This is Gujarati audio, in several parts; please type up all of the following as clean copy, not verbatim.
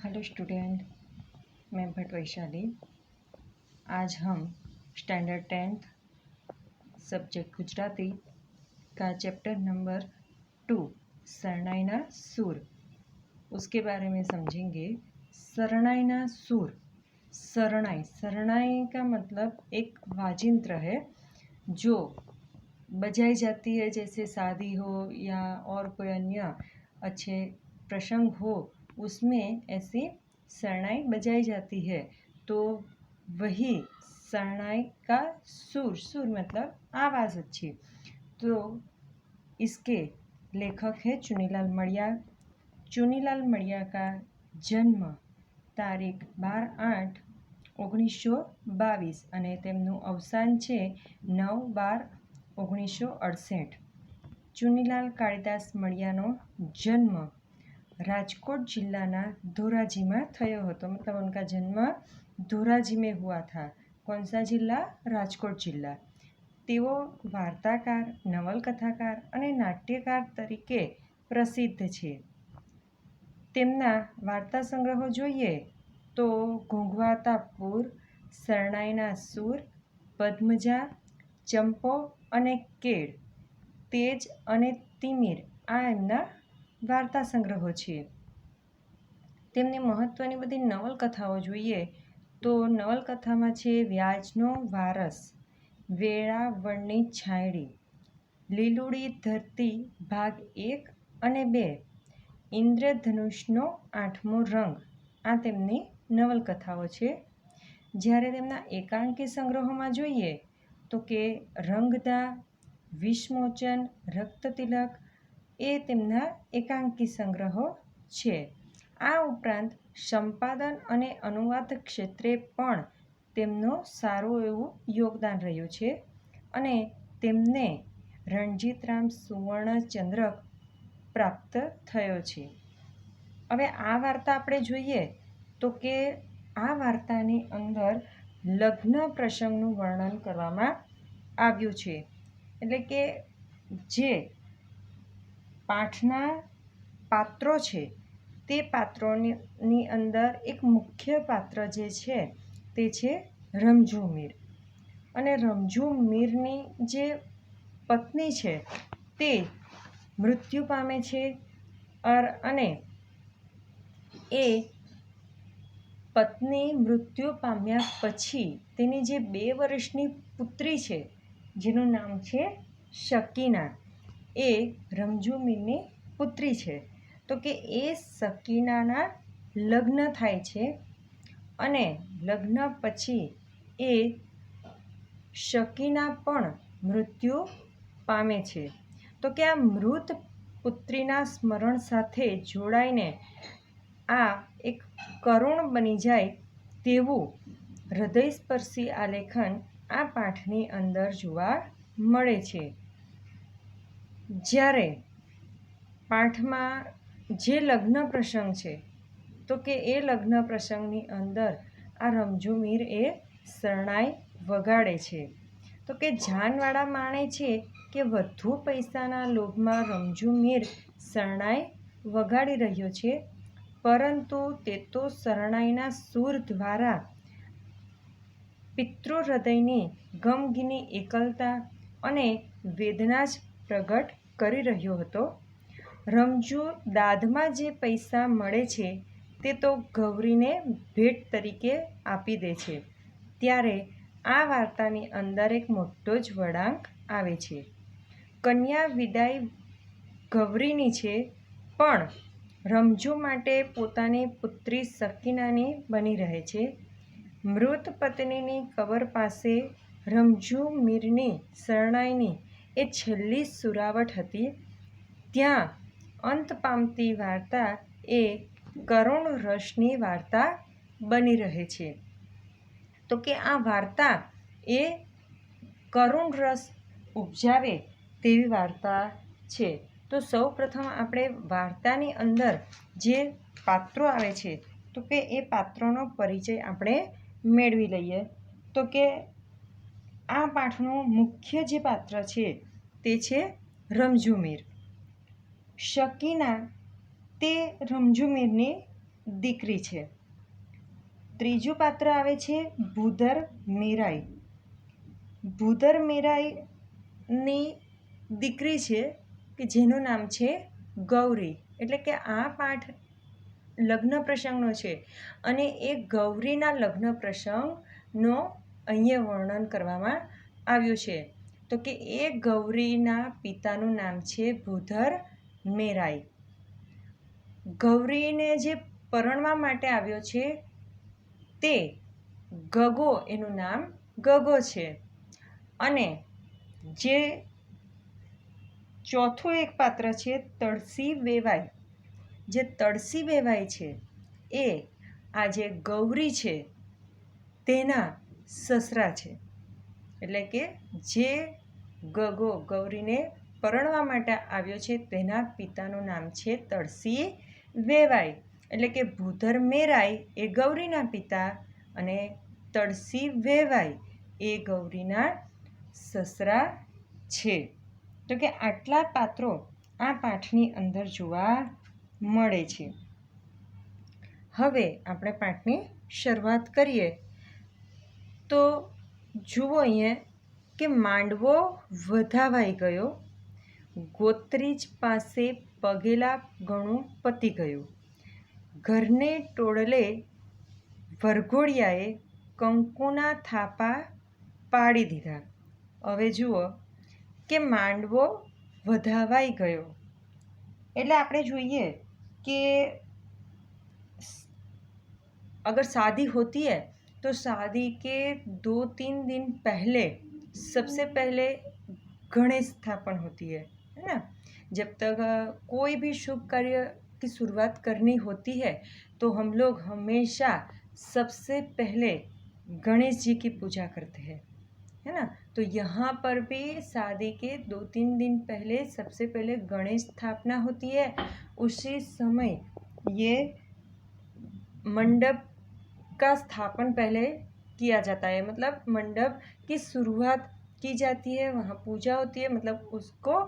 हेलो स्टूडेंट, मैं भट्ट वैशाली। आज हम स्टैंडर्ड 10th सब्जेक्ट गुजराती का चैप्टर नंबर 2 शरणाईना सूर उसके बारे में समझेंगे। शरणाईना सूर, शरणाई का मतलब एक वाजिंत्र है जो बजाई जाती है, जैसे शादी हो या और कोई अन्य अच्छे प्रसंग हो उसमें ऐसी शरणाई बजाई जाती है। तो वही शरणाई का सुर मतलब आवाज़ अच्छी। तो इसके लेखक है चुनीलाल मडिया। चुनीलाल मडिया का जन्म तारीख 12/8/1922 અને તેમનું અવસાન છે 9/12/1968। ચુનીલાલ કાળીદાસ મડિયાનો जन्म राजकोट जिला धोराजी में थयो हतो। मतलब उनका जन्म धोराजी में हुआ था। कौन सा जिला? राजकोट जिला। तेओ वार्ताकार, नवलकथाकार अने नाट्यकार तरीके प्रसिद्ध छे। तेमना वार्ता संग्रहो जोईए तो घोंघवाता पूर, शरणाईना सूर, पद्मजा, चंपो अने केड़, तेज अने तिमिर आ एमना वार्ता संग्रहो छे। तेमनी महत्वनी बधी नवलकथाओ जोईए तो नवलकथामां छे व्याजनो वारस, वेळावळनी छायडी, લીલુડી ધરતી ભાગ 1 અને 2, ઇન્દ્રધનુષનો 8મો રંગ આ તેમની નવલકથાઓ છે। જ્યારે તેમના એકાંકી સંગ્રહોમાં જોઈએ તો કે રંગદા, વિષમોચન, રક્તતિલક એ તેમના એકાંકી સંગ્રહો છે। આ ઉપરાંત સંપાદન અને અનુવાદ ક્ષેત્રે પણ તેમનું સારું એવું યોગદાન રહ્યું છે અને તેમને રણજીતરામ સુવર્ણચંદ્રક પ્રાપ્ત થયો છે। હવે આ વાર્તા આપણે જોઈએ તો કે આ વાર્તાની અંદર લગ્ન પ્રસંગનું વર્ણન કરવામાં આવ્યું છે। એટલે કે જે પાઠના પાત્રો છે તે પાત્રોની અંદર એક મુખ્ય પાત્ર જે છે તે છે રમઝુ મીર। અને રમઝુ મીરની જે પત્ની છે તે મૃત્યુ પામે છે અને એ પત્ની મૃત્યુ પામ્યા પછી તેની જે 2 વર્ષની પુત્રી છે જેનું નામ છે શકીના, એ રમઝુ મીરની પુત્રી છે। તો કે એ શકીનાના લગ્ન થાય છે અને લગ્ન પછી એ શકીના પણ મૃત્યુ પામે છે। તો કે આ મૃત પુત્રીના સ્મરણ સાથે જોડાઈને આ એક કરુણ બની જાય તેવું હૃદયસ્પર્શી આલેખન આ પાઠની અંદર જોવા મળે છે। જ્યારે પાઠમાં જે લગ્ન પ્રસંગ છે તો કે એ લગ્ન પ્રસંગની અંદર આ રમઝુ મીર એ શરણાઈ વગાડે છે। તો કે જાનવાળા માણે છે કે વધુ પૈસાના લોભમાં રમઝુ મીર શરણાઈ વગાડી રહ્યો છે, પરંતુ તે તો શરણાઈના સૂર દ્વારા પિતૃ હૃદયની ગમગીની એકલતા અને વેદના જ પ્રગટ કરી રહ્યો હતો। રમઝુ દાદમાં જે પૈસા મળે છે તે તો ગૌરીને ભેટ તરીકે આપી દે છે। ત્યારે આ વાર્તાની અંદર એક મોટો જ વળાંક આવે છે। કન્યા વિદાય ગૌરીની છે, પણ રમઝુ માટે પોતાની પુત્રી શકીનાની બની રહે છે। મૃત પત્નીની કબર પાસે રમઝુ મીરની શરણાઈની એ છેલ્લી સુરાવટ હતી। ત્યાં અંત પામતી વાર્તા એ કરુણ રસની વાર્તા બની રહે છે। તો કે આ વાર્તા એ કરુણ રસ ઉપજાવે તેવી વાર્તા છે। તો સૌ પ્રથમ આપણે વાર્તાની અંદર જે પાત્રો આવે છે તો કે એ પાત્રોનો પરિચય આપણે મેળવી લઈએ। તો કે આ પાઠનું મુખ્ય જે પાત્ર છે તે છે રમઝુ મીર। શકીના તે રમઝુ મીરની દીકરી છે. ત્રીજું પાત્ર આવે છે ભૂધર મીરાઈ. ભૂધર મીરાઈની દીકરી છે કે જેનું નામ છે ગૌરી. એટલે કે આ પાઠ લગ્ન પ્રસંગનો છે અને એ ગૌરીના લગ્ન પ્રસંગનો અહીંયા વર્ણન કરવામાં આવ્યું છે. તો કે એ ગૌરીના પિતાનું નામ છે ભૂધર મેરાઈ. ગૌરીને જે પરણવા માટે આવ્યો છે તે ગગો, એનું નામ ગગો છે. અને જે ચોથું એક પાત્ર છે તળસી વેવાઈ. જે તળસી વેવાઈ છે એ આ જે ગૌરી છે તેના સસરા છે. એટલે કે જે ગગો ગૌરીને પરણવા માટે આવ્યો છે તેના પિતાનું નામ છે તળસી વેવાઈ. એટલે કે ભૂધર મેરાઈ એ ગૌરીના પિતા અને તળસી વેવાઈ એ ગૌરીના સસરા છે. તો કે આટલા પાત્રો આ પાઠની અંદર જોવા મળે છે. હવે આપણે પાઠની શરૂઆત કરીએ તો જુઓ અહીંયા કે માંડવો વધાવાઈ ગયો, ગોત્રીજ પાસે પગેલા ઘણું પતી ગયું, ઘરને ટોળલે વરઘોડિયાએ કંકુના થાપા પાડી દીધા. હવે જુઓ કે માંડવો વધાવાઈ ગયો એટલે આપણે જોઈએ कि अगर शादी होती है तो शादी के 2-3 दिन पहले सबसे पहले गणेश स्थापन होती है ना. जब तक कोई भी शुभ कार्य की शुरुआत करनी होती है तो हम लोग हमेशा सबसे पहले गणेश जी की पूजा करते हैं, है ना. तो यहाँ पर भी शादी के 2-3 दिन पहले सबसे पहले गणेश स्थापना होती है. उसी समय ये मंडप का स्थापन पहले किया जाता है, मतलब मंडप की शुरुआत की जाती है, वहाँ पूजा होती है, मतलब उसको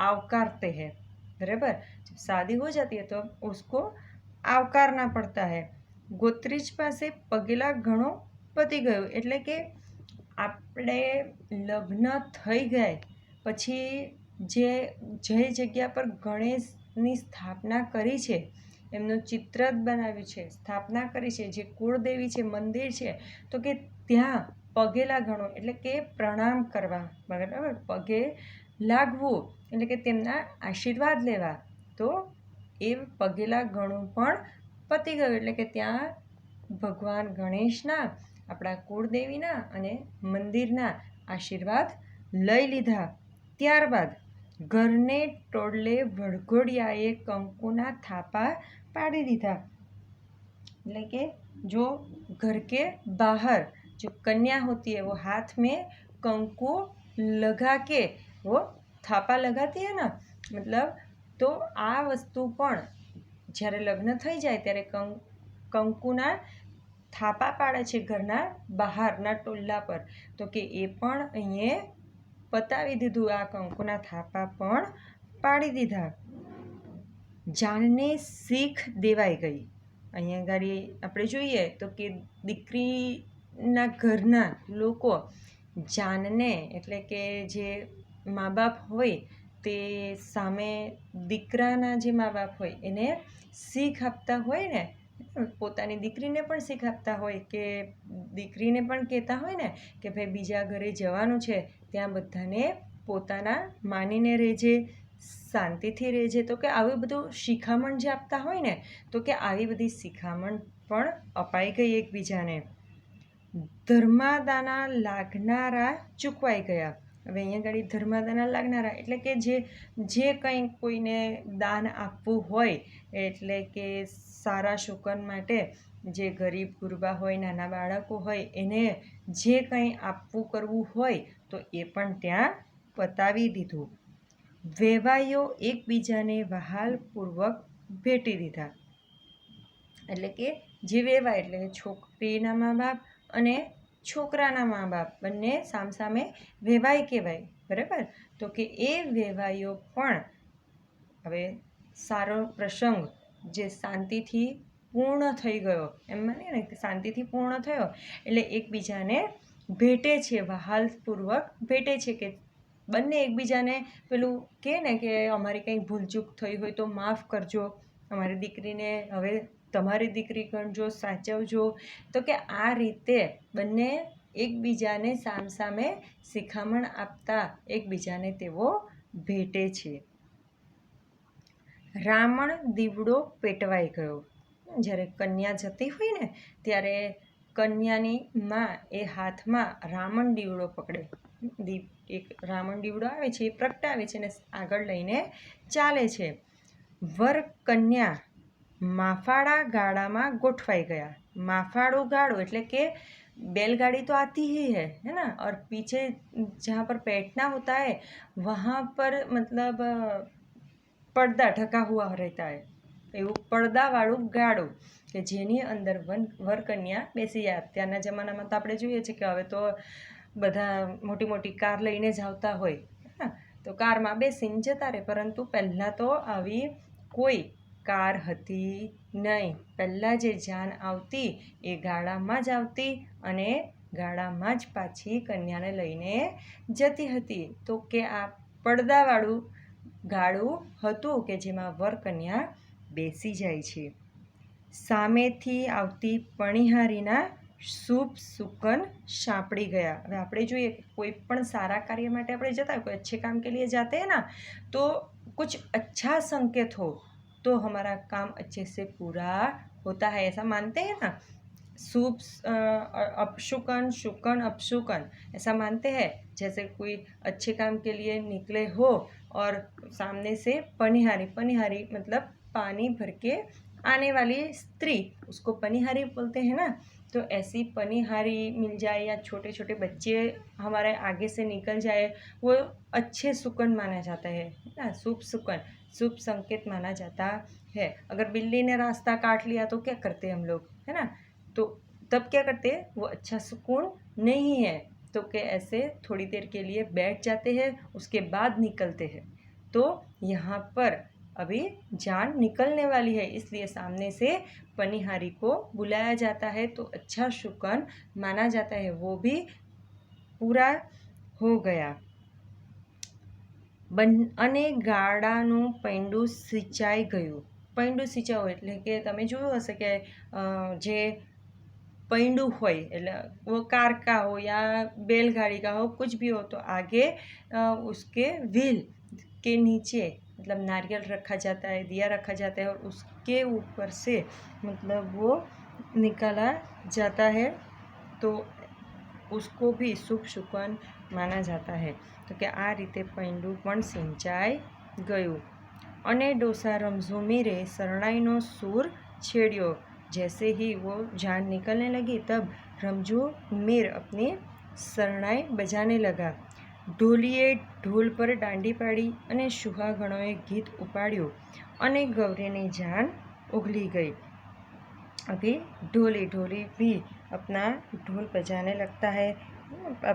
आवकारते हैं. बराबर. जब शादी हो जाती है तो उसको आवकारना पड़ता है. ગોત્રીજ પાસે પગેલા ઘણો પતી ગયો એટલે કે આપણે લગ્ન થઈ ગયા પછી જે જગ્યા પર ગણેશની સ્થાપના કરી છે એમનું ચિત્ર જ બનાવ્યું છે, સ્થાપના કરી છે, જે કુળદેવી છે, મંદિર છે, તો કે ત્યાં પગેલા ઘણો એટલે કે પ્રણામ કરવા, બરાબર, પગે લાગવું એટલે કે તેમના આશીર્વાદ લેવા. તો એ પગેલા ઘણું પણ પતી ગયું એટલે કે ત્યાં ભગવાન ગણેશના, આપણા કુળદેવીના અને મંદિરના આશીર્વાદ લઈ લીધા. ત્યારબાદ ઘરને ટોળલે વરઘોડિયાએ કંકુના થાપા પાડી દીધા. એટલે કે जो घर के बाहर जो कन्या होती है वो हाथ में कंकु लगा के वो थापा लगाती है ना, मतलब तो આ વસ્તુ પણ જ્યારે લગ્ન થઈ જાય ત્યારે કંકુના થાપા પાડે છે ઘરના બહારના ટોલ્લા પર. તો કે એ પણ અહીંયા પતાવી દીધું, આ કંકુના થાપા પણ પાડી દીધા. જાનને શીખ દેવાઈ ગઈ. અહીંયા ગાડી આપણે જોઈએ તો કે દીકરીના ઘરના લોકો જાનને એટલે કે જે મા બાપ હોય તે સામે દીકરાના જે મા બાપ હોય એને શીખ આપતા હોય ને, પોતાની દીકરીને પણ શીખ આપતા હોય કે દીકરીને પણ કહેતા હોય ને કે ભાઈ બીજા ઘરે જવાનું છે ત્યાં બધાને પોતાના માનીને રહેજે, શાંતિથી રહેજે. તો કે આવી બધું શિખામણ જે આપતા હોય ને તો કે આવી બધી શિખામણ પણ અપાઈ ગઈ એકબીજાને. ધર્માદાના લાગનારા ચૂકવાઈ ગયા. હવે અહીંયા આગળ ધર્માદાના લાગનારા એટલે કે જે કંઈ કોઈને દાન આપવું હોય એટલે કે સારા શુકન માટે જે ગરીબ ગુરબા હોય, નાના બાળકો હોય, એને જે કંઈ આપવું કરવું હોય તો એ પણ ત્યાં પતાવી દીધું. વેવાઈઓ એકબીજાને વહાલપૂર્વક ભેટી દીધા. એટલે કે જે વેવાય એટલે છોકરીના મા બાપ અને છોકરાના મા બાપ બંને સામસામે વેવાઈ કહેવાય, બરાબર. તો કે એ વેવાઈઓ પણ હવે સારો પ્રસંગ જે શાંતિથી પૂર્ણ થઈ ગયો, એમ માનીએ ને કે શાંતિથી પૂર્ણ થયો એટલે એકબીજાને ભેટે છે, વહાલપૂર્વક ભેટે છે કે બંને એકબીજાને પેલું કહે ને કે અમારી કંઈ ભૂલચૂક થઈ હોય તો માફ કરજો, અમારી દીકરીને હવે તમારી દીકરી ગણજો, સાચવજો. તો કે આ રીતે બંને એકબીજાને સામસામે શિખામણ આપતા એકબીજાને તેઓ ભેટે છે. રાવણ દીવડો પેટવાઈ ગયો. જ્યારે કન્યા જતી હોય ને ત્યારે કન્યાની માં એ હાથમાં રાવણ દીવડો પકડે, એક રાવણ દીવડો આવે છે એ પ્રગટાવે છે અને આગળ લઈને ચાલે છે. વર કન્યા માફાળા ગાડામાં ગોઠવાઈ ગયા. माफाड़ो गाड़ो એટલે કે बैलगाड़ी तो आती ही है ना, और पीछे जहाँ पर बैठना होता है वहाँ पर मतलब પડદા ઢકા हुआ रहता है, એવું પડદાવાળું ગાડું કે જેની અંદર વરકન્યા બેસી જાય. અત્યારના જમાનામાં તો આપણે જોઈએ છીએ કે હવે તો બધા મોટી મોટી કાર લઈને જ આવતા હોય, તો કારમાં બેસીને જતા રહે, પરંતુ પહેલાં તો આવી કોઈ કાર હતી નહીં. પહેલાં જે જાન આવતી એ ગાડામાં જ આવતી અને ગાડામાં જ પાછી કન્યાને લઈને જતી હતી. તો કે આ પડદાવાળું ગાડું હતું કે જેમાં વર કન્યા બેસી જાય છે. સામેથી આવતી પણિહારીના શુભ સુકન સાંપડી ગયા. હવે આપણે જોઈએ કે કોઈ પણ સારા કાર્ય માટે આપણે જતા હોય, કોઈ अच्छे काम के लिए जाते हैं ना, तो कुछ अच्छा संकेत हो तो हमारा काम अच्छे से पूरा होता है, ऐसा मानते हैं ना. शुभ अपशुकन शुकन अपशुकन ऐसा मानते हैं. जैसे कोई अच्छे काम के लिए निकले हो और सामने से पनिहारी, पनिहारी मतलब पानी भर के आने वाली स्त्री, उसको पनिहारी बोलते हैं ना. तो ऐसी पनिहारी मिल जाए या छोटे छोटे बच्चे हमारे आगे से निकल जाए, वो अच्छे सुकन माना जाता है ना. शुभ सुकन, शुभ संकेत माना जाता है. अगर बिल्ली ने रास्ता काट लिया तो क्या करते हैं हम लोग, है ना, तो तब क्या करते हैं, वो अच्छा सुकून नहीं है, तो कि ऐसे थोड़ी देर के लिए बैठ जाते हैं, उसके बाद निकलते हैं. तो यहाँ पर अभी जान निकलने वाली है, इसलिए सामने से पनिहारी को बुलाया जाता है, तो अच्छा शुकन माना जाता है. वो भी पूरा हो गया. અને ગાડાનું પૈંડું સિંચાઈ ગયું. પૈંડું સિંચાવું એટલે કે તમે જોયું હશે કે જે પૈંડું હોય એટલે वो कार का हो या बैलगाड़ी का हो, कुछ भी हो, तो आगे उसके व्हील के नीचे मतलब नारियल रखा जाता है, दिया रखा जाता है और उसके ऊपर से मतलब वो निकाला जाता है, तो उसको भी शुभ शुकन माना जाता है. तो कि आ रीते पैंडुं पण सिंचाई गયું. અને ડોસા રમઝू मीरे शरणाईનો सूर छेड़ियो. जैसे ही वो जान निकलने लगी तब रमझू मीर अपनी शरणाई बजाने लगा. ઢોલીએ ઢોલ પર દાંડી પાડી અને સુહાગણોએ ગીત ઉપાડ્યું અને ગૌરીની જાન उगली गई. अभी ढोली ढोली भी अपना ढोल बजाने लगता है.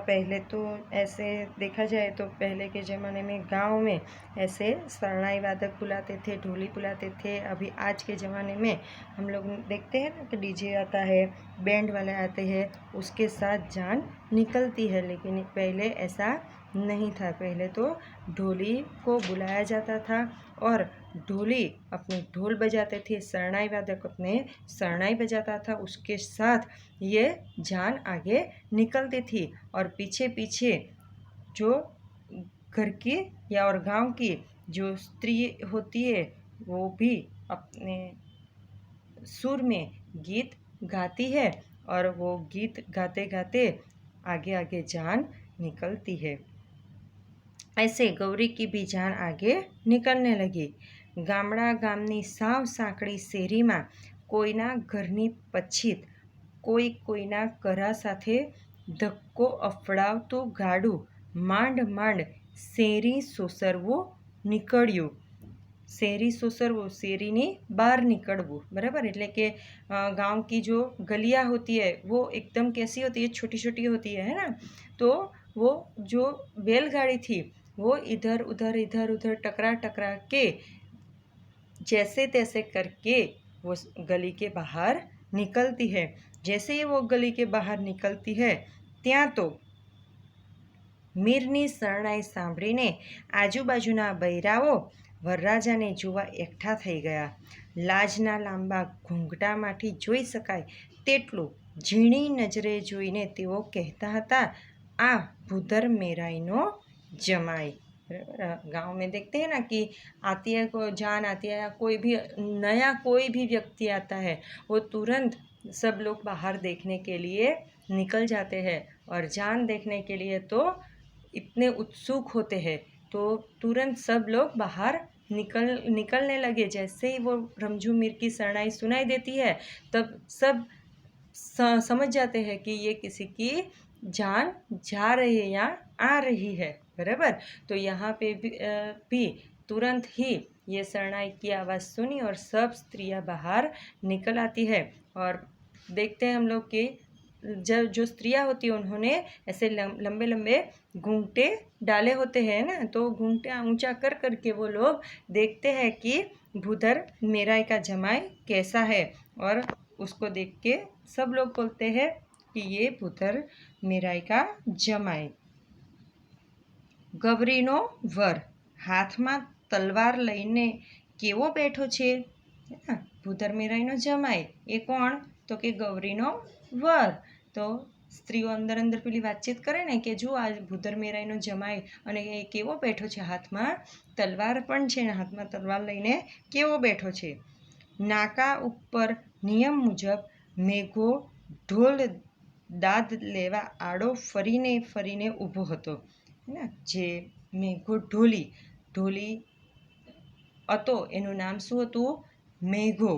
पहले तो ऐसे देखा जाए तो पहले के ज़माने में गांव में ऐसे शरणाई वादक बुलाते थे, ढोली बुलाते थे. अभी आज के ज़माने में हम लोग देखते हैं ना कि डीजे आता है, बैंड वाले आते हैं, उसके साथ जान निकलती है. लेकिन पहले ऐसा नहीं था. पहले तो ढोली को बुलाया जाता था और ढोली अपने ढोल बजाते थे, शरणाई वादक अपने शरणाई बजाता था, उसके साथ ये जान आगे निकलती थी. और पीछे पीछे जो घर की या और गांव की जो स्त्री होती है वो भी अपने सुर में गीत गाती है और वो गीत गाते गाते आगे आगे जान निकलती है. ऐसे गौरी की भी जान आगे निकलने लगी. ગામડા ગામની સાવ સાંકડી શેરીમાં કોઈના ઘરની પછીત કોઈ કોઈના કરા સાથે ધક્કો અફડાવતું ગાડું માંડ માંડ શેરી સોસરવું નીકળ્યું. શેરી સોસરવું, શેરીની બહાર નીકળવું, બરાબર. એટલે કે गांव की जो गलियाँ होती है वो एकदम कैसी होती है, छोटी छोटी होती है ना. तो वो जो बैलगाड़ी थी वो इधर उधर टकरा टकरा के जैसे तैसे करके वो गली के बाहर निकलती है। जैसे ही वो गली के બહાર નીકળતી है ત્યાં તો મીરની શરણાઈ સાંભળીને આજુબાજુના બૈરાઓ વરરાજાને જોવા એકઠા થઈ ગયા. લાજના લાંબા ઘૂંઘટામાંથી જોઈ શકાય તેટલું ઝીણી નજરે જોઈને તેઓ કહેતા હતા, આ ભૂધર મેરાઈનો જમાઈ. गाँव में देखते हैं ना कि आती है कोई जान आती है, कोई भी नया कोई भी व्यक्ति आता है, वो तुरंत सब लोग बाहर देखने के लिए निकल जाते हैं और जान देखने के लिए तो इतने उत्सुक होते हैं, तो तुरंत सब लोग बाहर निकलने लगे. जैसे ही वो रमझू मीर की शरणाई सुनाई देती है तब सब समझ जाते हैं कि ये किसी की जान जा रही है या आ रही है. बराबर. तो यहाँ पे भी तुरंत ही ये शरणाई की आवाज़ सुनी और सब स्त्रियाँ बाहर निकल आती है. और देखते हैं हम लोग कि जब जो स्त्रियाँ होती हैं उन्होंने ऐसे लंबे लंबे घूंघटे डाले होते हैं ना, तो घूंघटे ऊंचा कर करके वो लोग देखते हैं कि भूधर मेराई का जमाई कैसा है. और उसको देख के सब लोग बोलते हैं कि ये भूधर मेराई का जमाई. ગૌરીનો વર હાથમાં તલવાર લઈને કેવો બેઠો છે? ભૂધર મેરાઈનો જમાઈ એ કોણ? તો કે ગૌરીનો વર. તો સ્ત્રીઓ અંદર અંદર પેલી વાતચીત કરે ને કે જો આ ભૂધર મેરાઈનો જમાઈ અને એ કેવો બેઠો છે, હાથમાં તલવાર પણ છે ને હાથમાં તલવાર લઈને કેવો બેઠો છે. નાકા ઉપર નિયમ મુજબ મેઘો ઢોલ દાદ લેવા આડો ફરીને ફરીને ઊભો હતો. ना जे मेघो ढोली अतो एनु नाम शू हतुं? मेघो.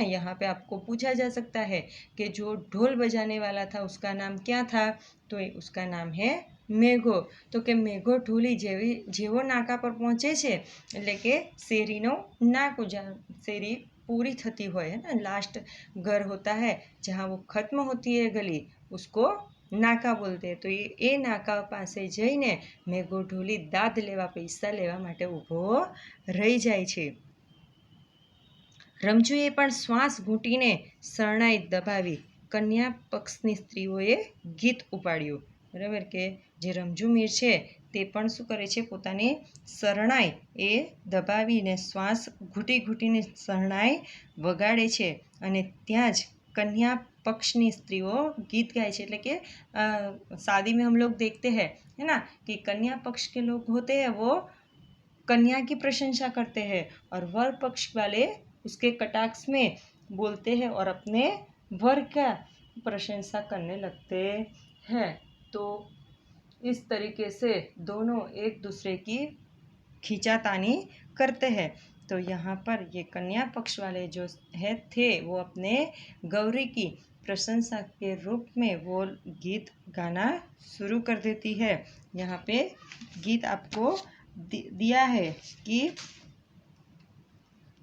यहाँ पे आपको पूछा जा सकता है कि जो ढोल बजाने वाला था उसका नाम क्या था? तो उसका नाम है मेघो. तो कि मेघो ढोली जेवो नाका पर पहुँचे छे એટલે કે શેરીનો નાકો શેરી पूरी थती होय है ना, लास्ट घर होता है जहाँ वो खत्म होती है गली, उसको નાકા બોલતે. તો એ નાકા પાસે જઈને મેઘો ઢોલી દાદ લેવા પૈસા લેવા માટે ઊભો રહી જાય છે. રમજુએ પણ શ્વાસ ઘૂંટીને શરણાઈ દબાવી. કન્યા પક્ષની સ્ત્રીઓએ ગીત ઉપાડ્યું. બરાબર કે જે રમજુ મીર છે તે પણ શું કરે છે? પોતાની શરણાઈ એ દબાવીને શ્વાસ ઘૂંટી ઘૂંટીને શરણાઈ વગાડે છે. અને ત્યાં જ कन्या पक्षनी स्त्रियों गीत गाए छे. એટલે કે शादी में हम लोग देखते हैं है ना कि कन्या पक्ष के लोग होते हैं वो कन्या की प्रशंसा करते हैं और वर पक्ष वाले उसके कटाक्ष में बोलते हैं और अपने वर का प्रशंसा करने लगते हैं. तो इस तरीके से दोनों एक दूसरे की खींचातानी करते हैं. तो यहाँ पर ये कन्या पक्ष वाले जो थे वो अपने गौरी की प्रशंसा के रूप में वो गीत गाना शुरू कर देती है. यहाँ पे गीत आपको दिया है कि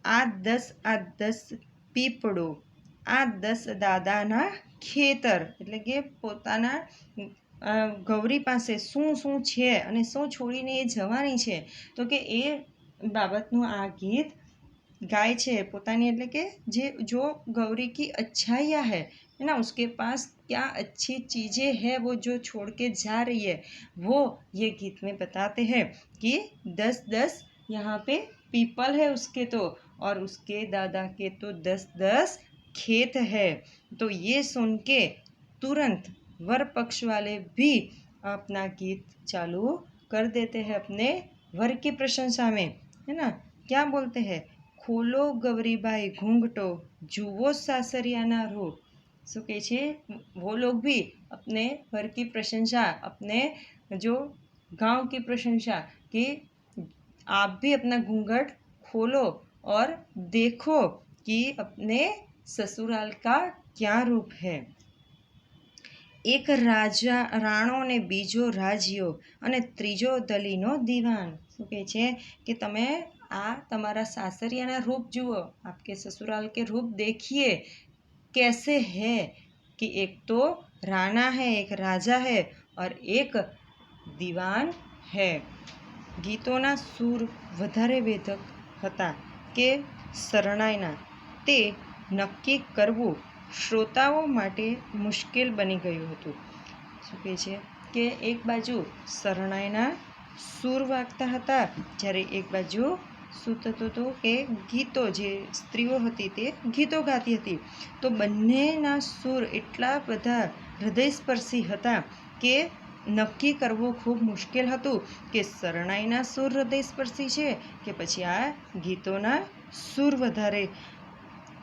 आ 10 પીપળો, આ 10 દાદાના ખેતર. એટલે કે પોતાના ગૌરી પાસે શું શું છે અને શું છોડીને એ જવાની છે, તો કે એ બાબતનું આ ગીત गाय छे पोतानी. એટલે કે जो गौरी की अच्छाइयाँ है ना, उसके पास क्या अच्छी चीज़ें हैं वो जो छोड़ के जा रही है, वो ये गीत में बताते हैं कि 10 यहाँ पे पीपल है उसके तो, और उसके दादा के तो 10 खेत है. तो ये सुन के तुरंत वर पक्ष वाले भी अपना गीत चालू कर देते हैं अपने वर की प्रशंसा में, है ना. क्या बोलते हैं? खोलो गौरीबाई घूंघटो, जुवो सासरियाना रूप. सो कहे छे वो लोग भी अपने वर की प्रशंसा, अपने जो गांव की प्रशंसा कि आप भी अपना घूंघट खोलो और देखो कि अपने ससुराल का क्या रूप है. एक राजा राणो ने बीजो राजियो અને ત્રીજો દલીનો દીવાન. શું કહે છે કે તમે आ तमारा सासरियाना रूप जुओ, आपके ससुराल के रूप देखिए कैसे है कि एक तो राणा है, एक राजा है और एक दीवान है. गीतोना सूर વધારે વેધક હતા કે શરણાઈના તે નક્કી કરવું શ્રોતાઓ માટે મુશ્કેલ બની ગયું હતું. શું કહે છે કે એક બાજુ શરણાઈના સૂર વાગતા હતા, જ્યારે એક બાજુ શું થતું હતું કે ગીતો, જે સ્ત્રીઓ હતી તે ગીતો ગાતી હતી. તો બંનેના સૂર એટલા બધા હૃદયસ્પર્શી હતા કે નક્કી કરવું ખૂબ મુશ્કેલ હતું કે શરણાઈના સૂર હૃદયસ્પર્શી છે કે પછી આ ગીતોના સૂર વધારે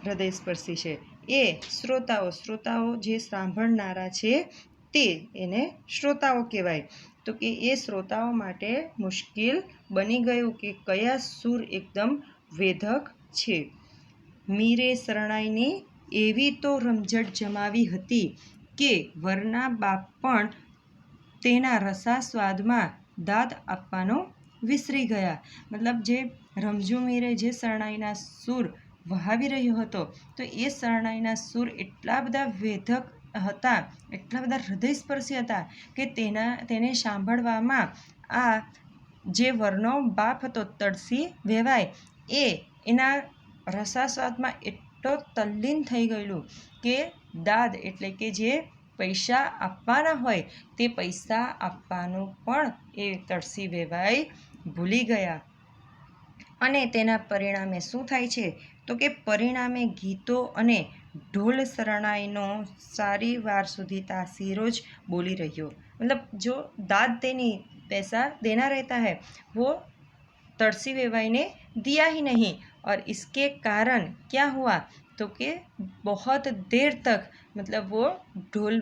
હૃદયસ્પર્શી છે. એ શ્રોતાઓ જે સાંભળનારા છે તે એને શ્રોતાઓ કહેવાય. તો કે એ શ્રોતાઓ માટે મુશ્કેલ બની ગયું કે કયા સૂર એકદમ વેધક છે. મીરે શરણાઈની એવી તો રમઝટ જમાવી હતી કે વરના બાપ પણ તેના રસાસ્વાદમાં દાદ આપવાનો વિસરી ગયા. મતલબ જે રમઝુ મીરે જે શરણાઈના સૂર વહાવી રહ્યો હતો, તો એ શરણાઈના સૂર એટલા બધા વેધક હતા, એટલા બધા હૃદયસ્પર્શી હતા કે તેને સાંભળવામાં આ જે વરનો બાપ હતો તળસી વેવાય, એના રસાસ્વાદમાં એટલો તલ્લીન થઈ ગયેલું કે દાદ એટલે કે જે પૈસા આપવાના હોય તે પૈસા આપવાનું પણ એ તળસી વેવાય ભૂલી ગયા. અને તેના પરિણામે શું થાય છે તો કે પરિણામે ગીતો અને ઢોલ શરણાઈનો સારી વાર સુધી તાસીરો જ બોલી રહ્યો. मतलब जो दाद देनी पैसा देना रहता है वो तड़सी वेवाई ने दिया ही नहीं, और इसके कारण क्या हुआ तो कि बहुत देर तक मतलब वो ढोल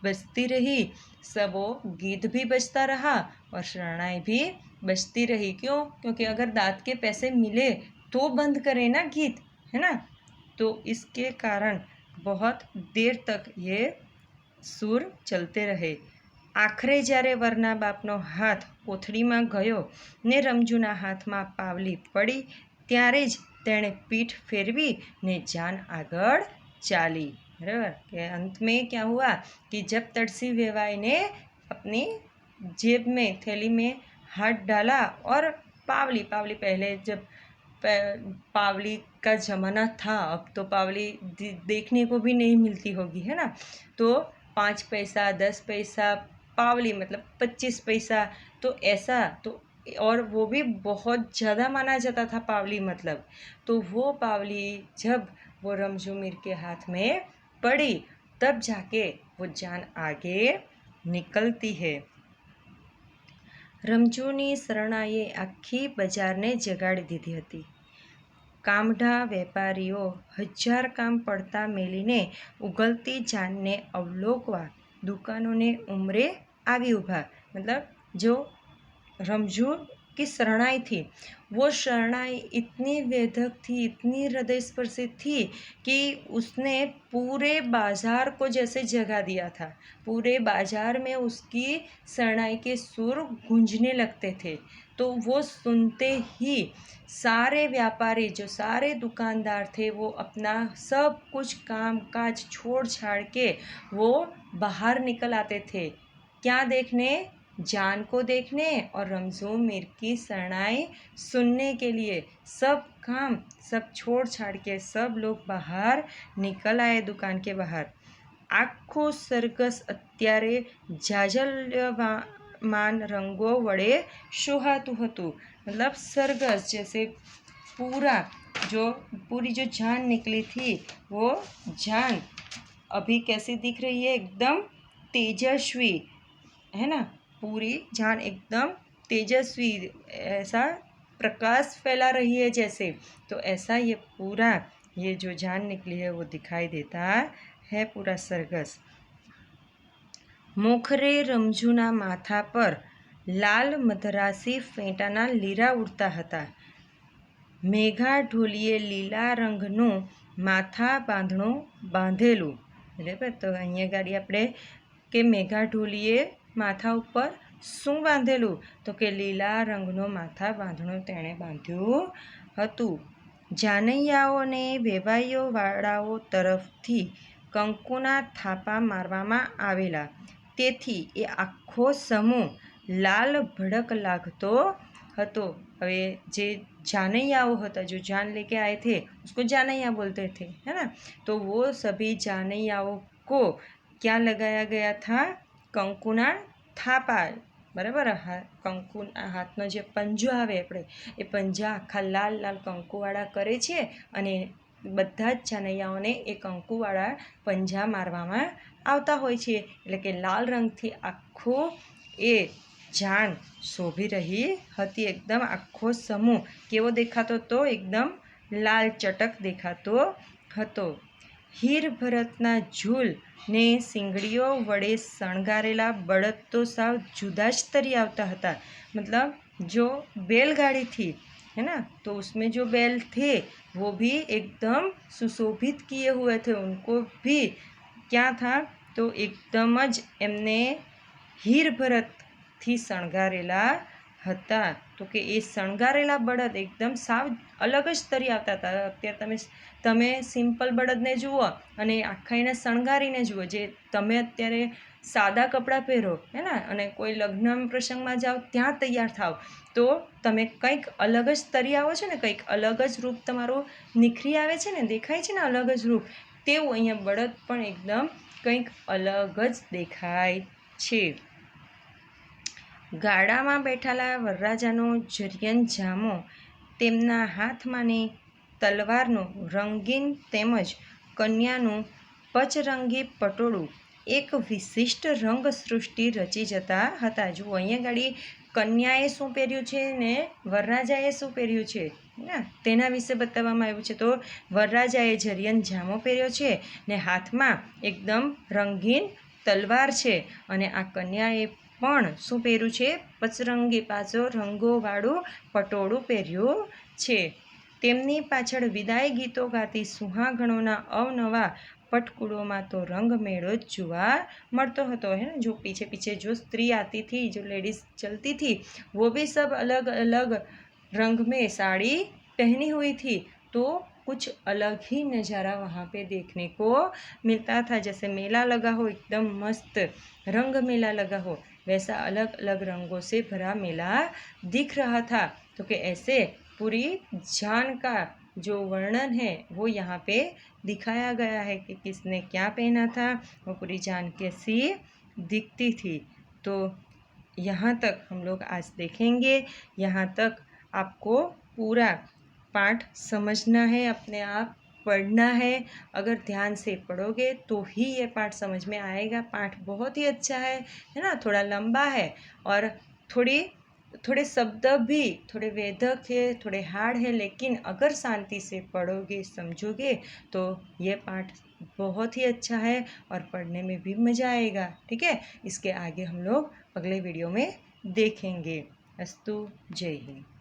बजती रही, सब वो गीत भी बजता रहा और शरणाई भी बजती रही. क्यों? क्योंकि अगर दाद के पैसे मिले तो बंद करे ना गीत, है ना. तो इसके कारण बहुत देर तक ये सूर चलते रहे. આખરે જ્યારે વરના બાપનો હાથ કોથળીમાં ગયો ને રમજુના હાથમાં પાવલી પડી, ત્યારે જ તેણે પીઠ ફેરવી ને જાન આગળ ચાલી. बराबर. कि अंत में क्या हुआ कि जब तड़सी वेवाई ने अपनी जेब में थैली में हाथ डाला और पावली पहले जब पावली का ज़माना था, अब तो पावली देखने को भी नहीं मिलती होगी, है ना. तो 5 पैसा 10 पैसा पावली मतलब 25 पैसा, तो ऐसा तो, और वो भी बहुत ज़्यादा माना जाता था पावली मतलब. तो वो पावली जब वो रमजू मीर के हाथ में पड़ी तब जाके वो जान आगे निकलती है. રમજૂની શરણાઈએ આખી બજારને જગાડી દીધી હતી. કામઢા વેપારીઓ 1000 કામ પડતા મેલીને ઉગલતી જાનને અવલોકવા દુકાનોને ઉંમરે આવી ઊભા. मतलब जो रमजू की शरणाई थी, वो शरणाई इतनी वेधक थी, इतनी हृदयस्पर्शी थी कि उसने पूरे बाज़ार को जैसे जगा दिया था. पूरे बाज़ार में उसकी शरणाई के सुर गूंजने लगते थे. तो वो सुनते ही सारे व्यापारी, जो सारे दुकानदार थे, वो अपना सब कुछ काम काज छोड़ छाड़ के वो बाहर निकल आते थे. क्या देखने? जान को देखने और रमजू मीर की शरणाई सुनने के लिए. सब काम सब छोड़ छाड़ के सब लोग बाहर निकल आए दुकान के बाहर. આખું સરઘસ અત્યારે જાજલ્યમાન રંગો વડે શોહાતું હતું. मतलब सरगस जैसे पूरी जो जान निकली थी, वो जान अभी कैसी दिख रही है? एकदम तेजस्वी, है ना. पूरी जान एकदम तेजस्वी, ऐसा प्रकाश फैला रही है जैसे. तो ऐसा ये पूरा ये जो जान निकली है वो दिखाई देता है पूरा सरगस. મોખરે રમજુના માથા પર લાલ મધરાસી ફેંટાના લીરા ઉડતા હતા. મેઘા ઢોલીએ લીલા રંગનું માથા બાંધણું બાંધેલું. બરાબર. તો અહીંયા ગાડી આપણે કે મેઘા ઢોલીએ માથા ઉપર શું બાંધેલું? તો કે લીલા રંગનું માથા બાંધણું તેણે બાંધ્યું હતું. જાનૈયાઓને વેવાઈઓવાળાઓ તરફથી કંકુના થાપા મારવામાં આવેલા, તેથી એ આખો સમૂહ લાલ ભડક લાગતો હતો. હવે જે जानैयाओं होता, जो जान लेके आए थे उसको जानैया बोलते थे, है ना। तो वो सभी जानैयाओं को क्या लगाया गया था? કંકુના થાપા, બરાબર। કંકુ હાથનો જે પંજો આવે આપણે, એ પંજા આખા લાલ લાલ કંકુવાળા કરે છે અને બધા જ જાનૈયાઓને એ કંકુવાળા પંજા મારવામાં આવતા હોય છે, એટલે કે લાલ રંગથી આખો એ જાન શોભી રહી હતી। એકદમ આખો સમૂહ કેવો દેખાતો હતો? એકદમ લાલ ચટક દેખાતો હતો। હીર ભરતના ઝૂલ ને સિંગડીઓ વડે શણગારેલા બળદ તો સાવ जुदा જ तरी આવતા હતા। मतलब जो बैलगाड़ी थी, है ना, तो उसमें जो बैल थे वो भी एकदम सुशोभित किए हुए थे। उनको भी क्या था? तो एकदम જ એમને હીર ભરતથી શણગારેલા હતા। તો કે એ શણગારેલા બળદ એકદમ સાવ અલગ જ તરી આવતા હતા। અત્યારે તમે સિમ્પલ બળદને જુઓ અને આખા એને શણગારીને જુઓ, જે તમે અત્યારે સાદા કપડાં પહેરો, હે ને, અને કોઈ લગ્ન પ્રસંગમાં જાઓ ત્યાં તૈયાર થાવ, તો તમે કંઈક અલગ જ તરી આવો છો ને, કંઈક અલગ જ રૂપ તમારું નિખરી આવે છે ને, દેખાય છે ને અલગ જ રૂપ, તેવું અહીંયા બળદ પણ એકદમ કંઈક અલગ જ દેખાય છે। ગાડામાં બેઠેલા વરરાજાનો જરિયન જામો, તેમના હાથમાંની તલવારનું રંગીન તેમજ કન્યાનું પચરંગી પટોળું એક વિશિષ્ટ રંગસૃષ્ટિ રચી જતા હતા। જુઓ અહીંયા ગાડી કન્યાએ શું પહેર્યું છે ને વરરાજાએ શું પહેર્યું છે, ને તેના વિશે બતાવવામાં આવ્યું છે। તો વરરાજાએ જરિયન જામો પહેર્યો છે ને હાથમાં એકદમ રંગીન તલવાર છે, અને આ કન્યાએ પણ શું પહેર્યું છે? પચરંગી, પાછો રંગોવાળું પટોળું પહેર્યું છે। તેમની પાછળ વિદાય ગીતો ગાતી સુહાગણોના અવનવા पटकुड़ों तो रंग मेड़ो जुआ मरतो हतो, है ना। जो पीछे पीछे जो स्त्री आती थी, जो लेडीज चलती थी, वो भी सब अलग अलग रंग में साड़ी पहनी हुई थी। तो कुछ अलग ही नज़ारा वहाँ पे देखने को मिलता था। जैसे मेला लगा हो, एकदम मस्त रंग मेला लगा हो, वैसा अलग अलग रंगों से भरा मेला दिख रहा था। तो कि ऐसे पूरी जान का जो वर्णन है वो यहाँ पे दिखाया गया है कि किसने क्या पहना था, वो पूरी जान कैसी दिखती थी। तो यहाँ तक हम लोग आज देखेंगे। यहाँ तक आपको पूरा पाठ समझना है, अपने आप पढ़ना है। अगर ध्यान से पढ़ोगे तो ही ये पाठ समझ में आएगा। पाठ बहुत ही अच्छा है ना। थोड़ा लंबा है और थोड़े शब्द भी थोड़े वेधक है, थोड़े हार्ड है, लेकिन अगर शांति से पढ़ोगे, समझोगे, तो ये पाठ बहुत ही अच्छा है और पढ़ने में भी मज़ा आएगा। ठीक है, इसके आगे हम लोग अगले वीडियो में देखेंगे। अस्तु, जय हिंद।